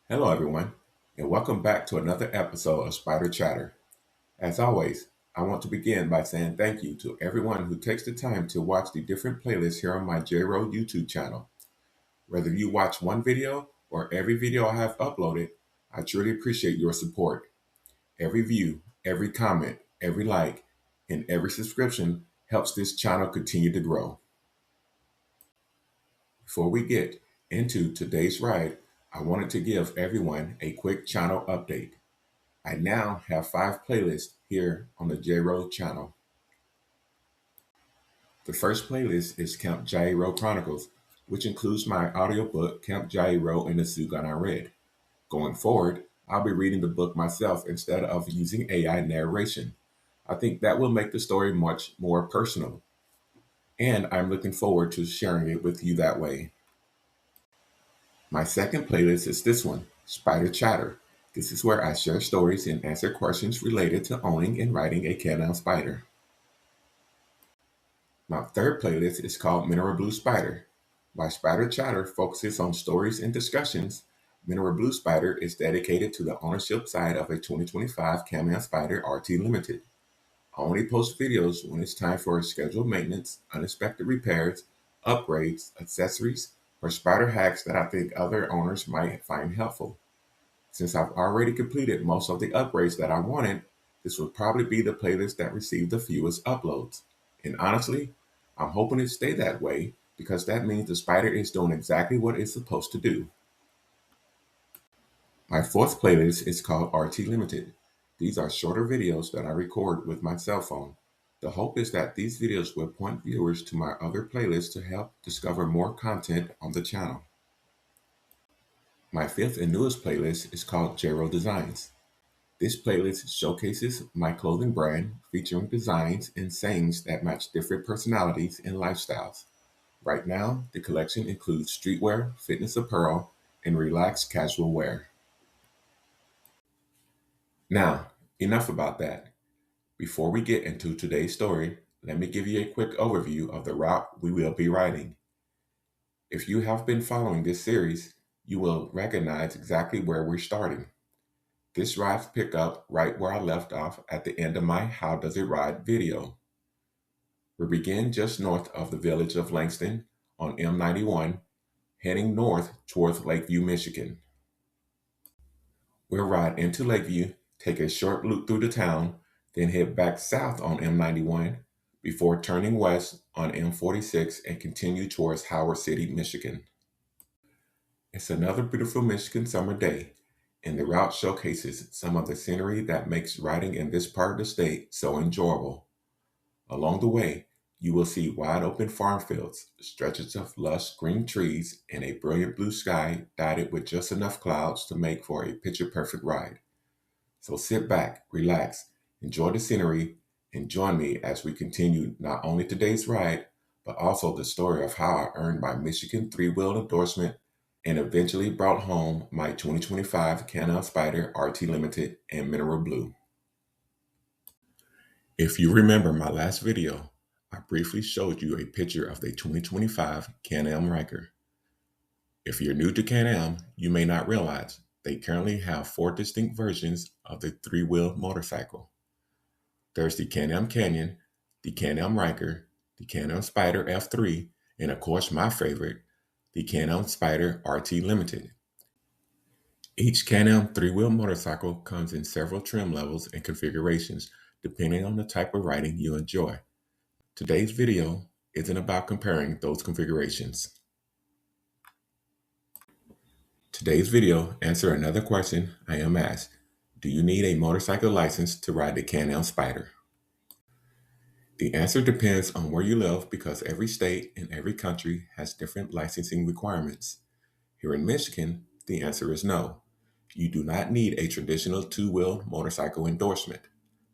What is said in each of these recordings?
Hello, everyone, and welcome back to another episode of Spyder Chatter. As always, I want to begin by saying thank you to everyone who takes the time to watch the different playlists here on my Reau YouTube channel. Whether you watch one video or every video I have uploaded, I truly appreciate your support. Every view, every comment, every like, and every subscription helps this channel continue to grow. Before we get into today's ride, I wanted to give everyone a quick channel update. I now have 5 playlists here on the Reau channel. The first playlist is Camp Jaie Reau Chronicles, which includes my audiobook Camp Jaie Reau and the Sioux Gun I Read. Going forward, I'll be reading the book myself instead of using AI narration. I think that will make the story much more personal, and I'm looking forward to sharing it with you that way. My second playlist is this one, Spyder Chatter. This is where I share stories and answer questions related to owning and riding a Can-Am Spyder. My third playlist is called Mineral Blue Spyder. While Spyder Chatter focuses on stories and discussions, Mineral Blue Spyder is dedicated to the ownership side of a 2025 Can-Am Spyder RT Limited. I only post videos when it's time for scheduled maintenance, unexpected repairs, upgrades, accessories, or Spyder hacks that I think other owners might find helpful. Since I've already completed most of the upgrades that I wanted, this will probably be the playlist that received the fewest uploads. And honestly, I'm hoping it stay that way because that means the Spyder is doing exactly what it's supposed to do. My fourth playlist is called RT Limited. These are shorter videos that I record with my cell phone. The hope is that these videos will point viewers to my other playlists to help discover more content on the channel. My fifth and newest playlist is called Reau Designs. This playlist showcases my clothing brand featuring designs and sayings that match different personalities and lifestyles. Right now, the collection includes streetwear, fitness apparel, and relaxed casual wear. Now, enough about that. Before we get into today's story, let me give you a quick overview of the route we will be riding. If you have been following this series, you will recognize exactly where we're starting. This rides pick up right where I left off at the end of my How Does It Ride video. We begin just north of the village of Langston on M91, heading north towards Lakeview, Michigan. We'll ride into Lakeview, take a short loop through the town, then head back south on M91 before turning west on M46 and continue towards Howard City, Michigan. It's another beautiful Michigan summer day, and the route showcases some of the scenery that makes riding in this part of the state so enjoyable. Along the way, you will see wide open farm fields, stretches of lush green trees, and a brilliant blue sky dotted with just enough clouds to make for a picture-perfect ride. So sit back, relax, enjoy the scenery, and join me as we continue not only today's ride, but also the story of how I earned my Michigan 3-wheel endorsement and eventually brought home my 2025 Can-Am Spyder RT Limited and Mineral Blue. If you remember my last video, I briefly showed you a picture of the 2025 Can-Am Ryker. If you're new to Can-Am, you may not realize they currently have 4 distinct versions of the 3-wheel motorcycle. There's the Can-Am Canyon, the Can-Am Ryker, the Can-Am Spyder F3, and of course my favorite, the Can-Am Spyder RT Limited. Each Can-Am 3-wheel motorcycle comes in several trim levels and configurations depending on the type of riding you enjoy. Today's video isn't about comparing those configurations. Today's video answers another question I am asked. Do you need a motorcycle license to ride the Can-Am Spyder? The answer depends on where you live because every state and every country has different licensing requirements. Here in Michigan, the answer is no. You do not need a traditional 2-wheel motorcycle endorsement.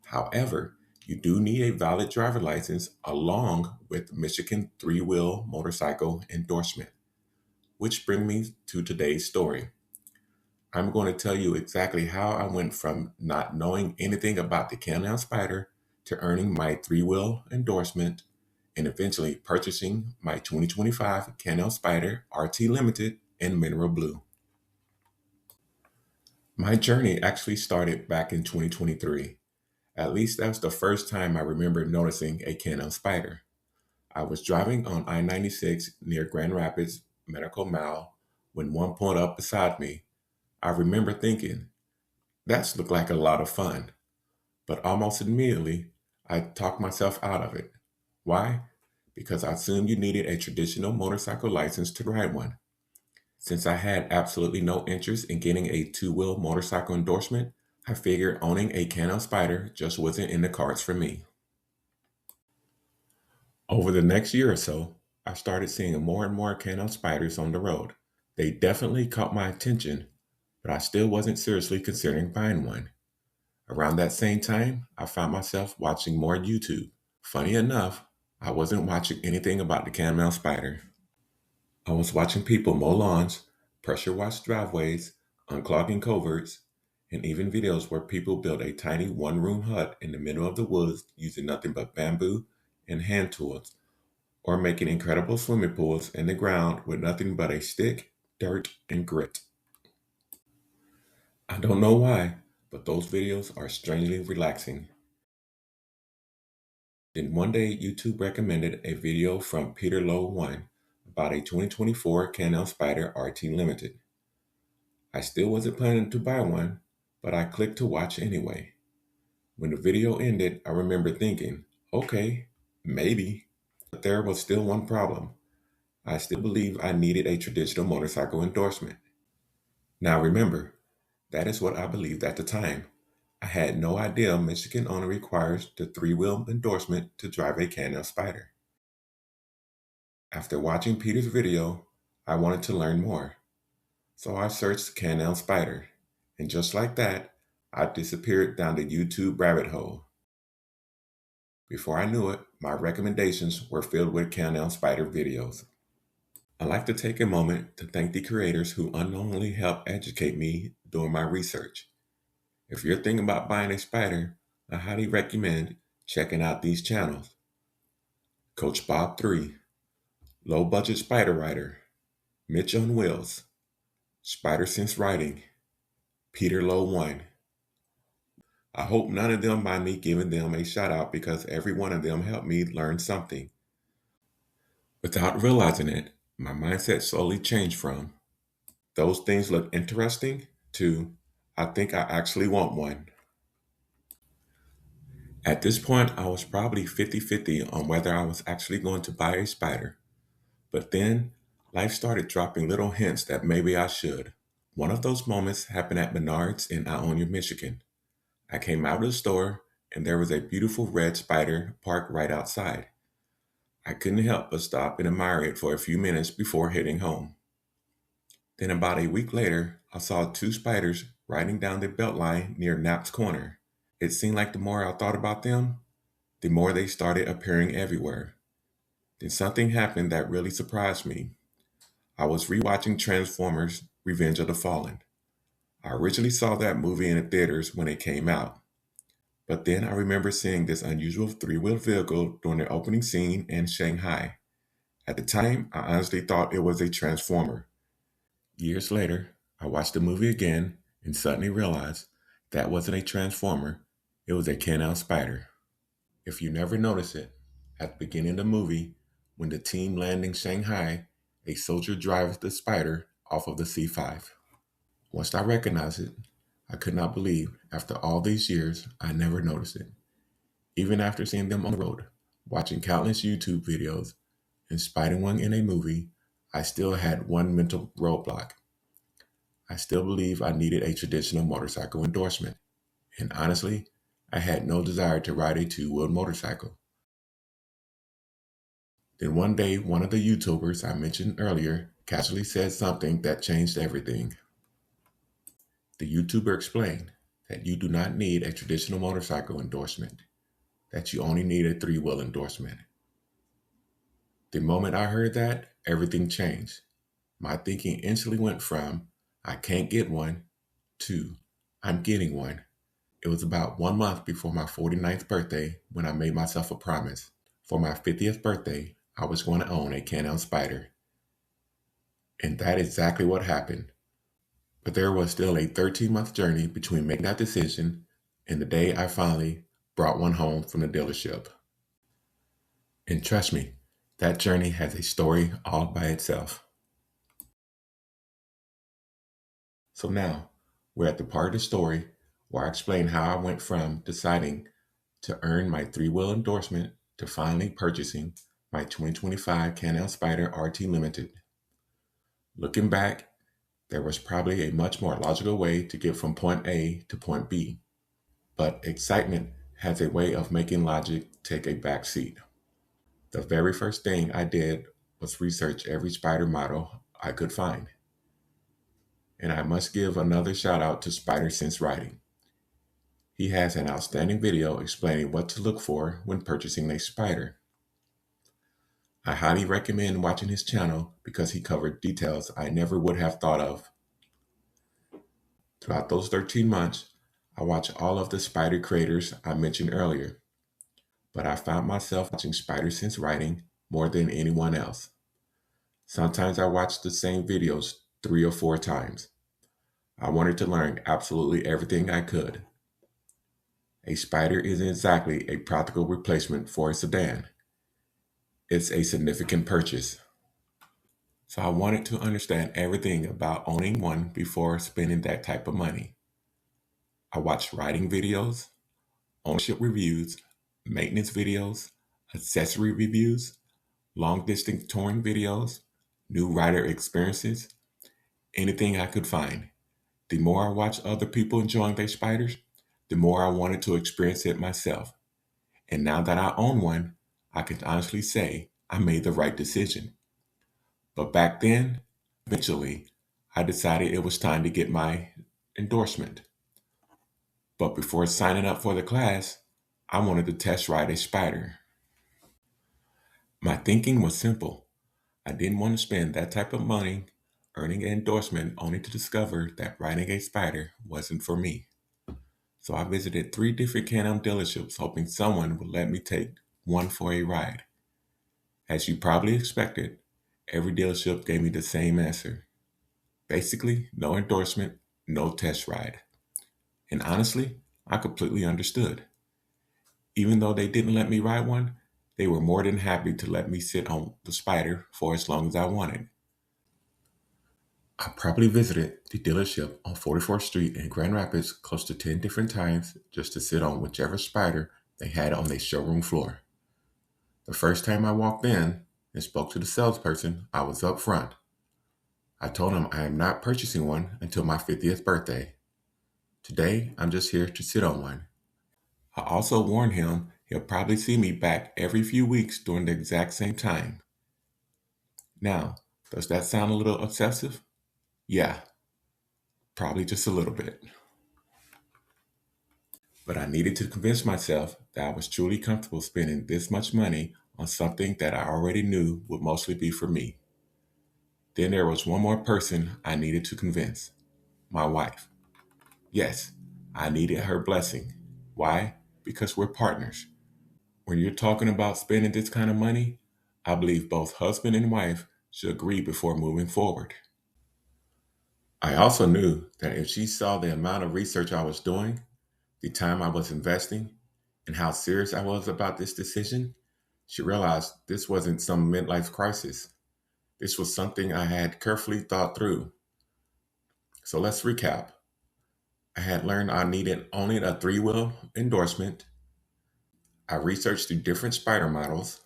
However, you do need a valid driver license along with Michigan 3-wheel motorcycle endorsement. Which brings me to today's story. I'm going to tell you exactly how I went from not knowing anything about the Can-Am Spyder to earning my 3-wheel endorsement and eventually purchasing my 2025 Can-Am Spyder RT Limited and Mineral Blue. My journey actually started back in 2023. At least that was the first time I remember noticing a Can-Am Spyder. I was driving on I-96 near Grand Rapids Medical Mile when one pulled up beside me. I remember thinking, that's looked like a lot of fun. But almost immediately, I talked myself out of it. Why? Because I assumed you needed a traditional motorcycle license to ride one. Since I had absolutely no interest in getting a two-wheel motorcycle endorsement, I figured owning a Can-Am Spyder just wasn't in the cards for me. Over the next year or so, I started seeing more and more Can-Am Spyders on the road. They definitely caught my attention, but I still wasn't seriously considering buying one. Around that same time, I found myself watching more YouTube. Funny enough, I wasn't watching anything about the Can-Am Spyder. I was watching people mow lawns, pressure wash driveways, unclogging culverts, and even videos where people build a tiny one-room hut in the middle of the woods using nothing but bamboo and hand tools, or making incredible swimming pools in the ground with nothing but a stick, dirt, and grit. I don't know why, but those videos are strangely relaxing. Then one day, YouTube recommended a video from Peter Lowe 1 about a 2024 Can-Am Spyder RT Limited. I still wasn't planning to buy one, but I clicked to watch anyway. When the video ended, I remember thinking, okay, maybe. But there was still one problem. I still believe I needed a traditional motorcycle endorsement. Now remember, that is what I believed at the time. I had no idea Michigan only requires the three-wheel endorsement to drive a Can-Am Spyder. After watching Peter's video, I wanted to learn more. So I searched Can-Am Spyder, and just like that, I disappeared down the YouTube rabbit hole. Before I knew it, my recommendations were filled with Can-Am Spyder videos. I'd like to take a moment to thank the creators who unknowingly helped educate me during my research. If you're thinking about buying a Spyder, I highly recommend checking out these channels. Coach Bob 3, Low Budget Spyder Rider, Mitch on Wheels, Spyder Sense Riding, Peter Lowe 1. I hope none of them mind me giving them a shout out because every one of them helped me learn something. Without realizing it, my mindset slowly changed from, those things look interesting, to, I think I actually want one. At this point, I was probably 50-50 on whether I was actually going to buy a Spyder. But then, life started dropping little hints that maybe I should. One of those moments happened at Menards in Ionia, Michigan. I came out of the store, and there was a beautiful red Spyder parked right outside. I couldn't help but stop and admire it for a few minutes before heading home. Then about a week later, I saw two Spyders riding down the Beltline near Knapp's Corner. It seemed like the more I thought about them, the more they started appearing everywhere. Then something happened that really surprised me. I was rewatching Transformers: Revenge of the Fallen. I originally saw that movie in the theaters when it came out. But then I remember seeing this unusual three-wheel vehicle during the opening scene in Shanghai. At the time, I honestly thought it was a Transformer. Years later, I watched the movie again and suddenly realized that wasn't a Transformer, it was a Can-Am Spyder. If you never notice it, at the beginning of the movie, when the team land in Shanghai, a soldier drives the Spyder off of the C5. Once I recognized it, I could not believe after all these years I never noticed it. Even after seeing them on the road, watching countless YouTube videos, and spotting one in a movie, I still had one mental roadblock. I still believe I needed a traditional motorcycle endorsement. And honestly, I had no desire to ride a two-wheeled motorcycle. Then one day, one of the YouTubers I mentioned earlier casually said something that changed everything. The YouTuber explained that you do not need a traditional motorcycle endorsement, that you only need a three-wheel endorsement. The moment I heard that, everything changed. My thinking instantly went from, I can't get one, to, I'm getting one. It was about 1 month before my 49th birthday when I made myself a promise. For my 50th birthday, I was going to own a Can-Am Spyder. And that is exactly what happened. But there was still a 13-month journey between making that decision and the day I finally brought one home from the dealership. And trust me, that journey has a story all by itself. So now, we're at the part of the story where I explain how I went from deciding to earn my 3-wheel endorsement to finally purchasing my 2025 Can-Am Spyder RT Limited. Looking back, there was probably a much more logical way to get from point A to point B, but excitement has a way of making logic take a back seat. The very first thing I did was research every Spyder model I could find. And I must give another shout out to Spyder Sense Writing. He has an outstanding video explaining what to look for when purchasing a Spyder. I highly recommend watching his channel because he covered details I never would have thought of. Throughout those 13 months, I watched all of the Spyder creators I mentioned earlier, but I found myself watching Spyder Sense Writing more than anyone else. Sometimes I watched the same videos 3 or 4 times. I wanted to learn absolutely everything I could. A Spyder isn't exactly a practical replacement for a sedan. It's a significant purchase. So I wanted to understand everything about owning one before spending that type of money. I watched riding videos, ownership reviews, maintenance videos, accessory reviews, long distance touring videos, new rider experiences, anything I could find. The more I watched other people enjoying their Spyders, the more I wanted to experience it myself. And now that I own one, I can honestly say I made the right decision. But back then, eventually, I decided it was time to get my endorsement. But before signing up for the class, I wanted to test ride a Spyder. My thinking was simple. I didn't want to spend that type of money earning an endorsement only to discover that riding a Spyder wasn't for me. So I visited 3 different Can-Am dealerships hoping someone would let me take one for a ride. As you probably expected, every dealership gave me the same answer. Basically, no endorsement, no test ride. And honestly, I completely understood. Even though they didn't let me ride one, they were more than happy to let me sit on the Spyder for as long as I wanted. I probably visited the dealership on 44th Street in Grand Rapids close to 10 different times just to sit on whichever Spyder they had on their showroom floor. The first time I walked in and spoke to the salesperson, I was up front. I told him I am not purchasing one until my 50th birthday. Today, I'm just here to sit on one. I also warned him he'll probably see me back every few weeks during the exact same time. Now, does that sound a little obsessive? Yeah, probably just a little bit. But I needed to convince myself that I was truly comfortable spending this much money on something that I already knew would mostly be for me. Then there was one more person I needed to convince, my wife. Yes, I needed her blessing. Why? Because we're partners. When you're talking about spending this kind of money, I believe both husband and wife should agree before moving forward. I also knew that if she saw the amount of research I was doing, the time I was investing, and how serious I was about this decision, she realized this wasn't some midlife crisis. This was something I had carefully thought through. So let's recap. I had learned I needed only a 3-wheel endorsement. I researched through different Spyder models.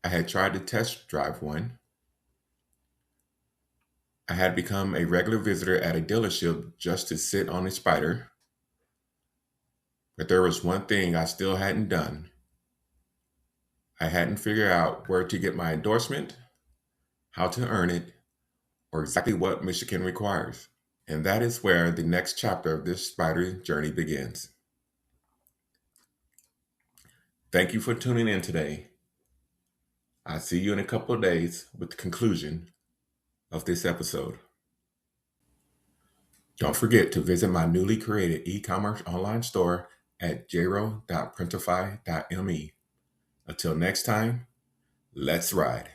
I had tried to test drive one. I had become a regular visitor at a dealership just to sit on a Spyder. But there was one thing I still hadn't done. I hadn't figured out where to get my endorsement, how to earn it, or exactly what Michigan requires. And that is where the next chapter of this Spyder journey begins. Thank you for tuning in today. I'll see you in a couple of days with the conclusion of this episode. Don't forget to visit my newly created e-commerce online store at jaie.printify.me. Until next time, let's ride.